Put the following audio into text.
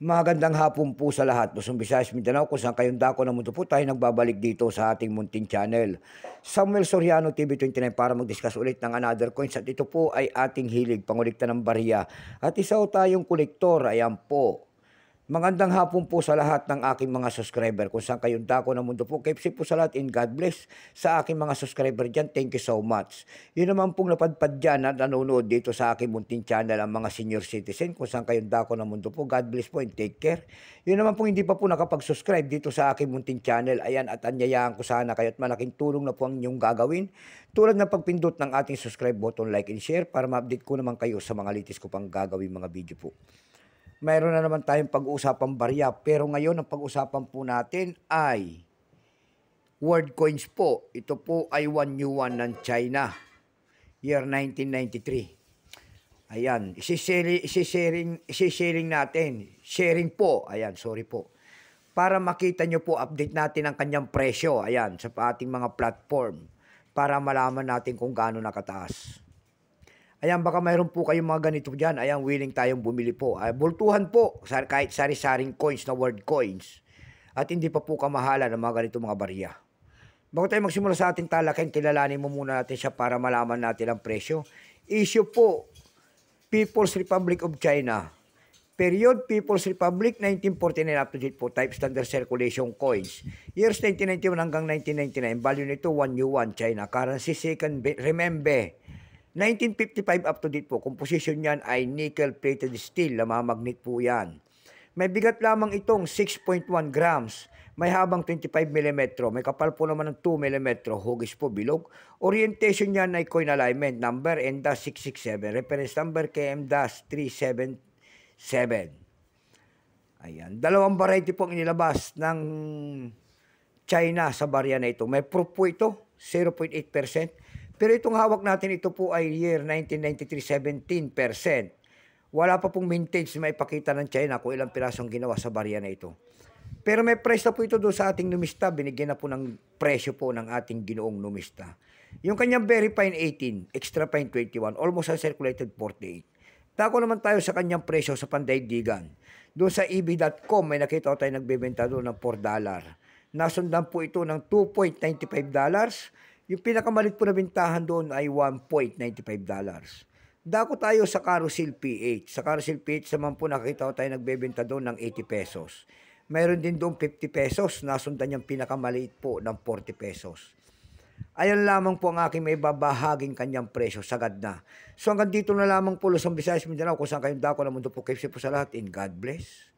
Magandang hapon po sa lahat. Luzon, Visayas, Mindanao, kung saan kayong dako ng mundo po tayo nagbabalik dito sa ating munting channel. Samuel Soriano TV 29 para mag-discuss ulit ng another coins at ito po ay ating hilig, pangulikta ng barya. At isa po tayong kolektor, ayan po. Magandang hapon po sa lahat ng aking mga subscriber. Kung saan kayong dako ng mundo po, keep safe po sa lahat and God bless sa aking mga subscriber dyan. Thank you so much. Yun naman pong napadpad dyan at nanonood dito sa aking munting channel ang mga senior citizen. Kung saan kayong dako ng mundo po, God bless po and take care. Yun naman pong hindi pa po nakapag-subscribe dito sa aking munting channel. Ayan, at anyayaan ko sana kayo at malaking tulong na po ang inyong gagawin. Tulad ng pagpindot ng ating subscribe button, like and share para ma-update ko naman kayo sa mga latest ko pang gagawin mga video po. Mayroon na naman tayong pag-uusapang barya, pero ngayon ang pag-usapan po natin ay world coins po. Ito po ay 1 yuan ng China, year 1993. Ayan, isi-sharing natin. Sharing po, ayan, sorry po. Para makita nyo po, update natin ang kanyang presyo, ayan, sa ating mga platform. Para malaman natin kung gaano nakataas. Ayan, baka mayroon po kayong mga ganito dyan. Ayan, willing tayong bumili po. Bultuhan po, kahit sari-saring coins na world coins. At hindi pa po kamahala ng mga ganito mga barya. Bago tayo magsimula sa ating talakayan, kilalanin mo muna natin siya para malaman natin ang presyo. Issue po, People's Republic of China. Period, People's Republic, 1949 up to date po. Type standard circulation coins. Years 1991 hanggang 1999. Value nito 1 yuan China. Currency second, remember, 1955 up to date po. Composition niyan ay nickel-plated steel. Lamamagnet po yan. May bigat lamang itong 6.1 grams. May habang 25 mm. May kapal po naman ng 2 mm. Hugis po bilog. Orientation niyan ay coin alignment. Number N-667. Reference number KM-377. Ayan. Dalawang variety po ang inilabas ng China sa barya na ito. May proof po ito. 0.8%. Pero itong hawak natin, ito po ay year 1993, 17%. Wala pa pong mintage na maipakita ng China kung ilang pirasong ginawa sa barya na ito. Pero may price na po ito doon sa ating numista. Binigyan na po ng presyo po ng ating ginoong numista. Yung kanyang very fine 18, extra fine 21, almost uncirculated 48. Tako naman tayo sa kanyang presyo sa pandaigdigan. Doon sa eb.com may nakita ko tayo nagbebenta doon ng $4. Nasundan po ito ng $2.95. Yung pinakamalit po na bintahan doon ay $1.95. Dako tayo sa Carousel PH. Sa Carousel PH naman po nakita ko tayo nagbebenta doon ng 80 pesos. Mayroon din doon 50 pesos. Nasundan yung pinakamaliit po ng 40 pesos. Ayan lamang po ang aking may babahaging kanyang presyo. Sagad na. So hanggang dito na lamang po Luzon, Visayas, Mindanao. Kung saan kayong dako na mundo po. Keep safe po sa lahat and God bless.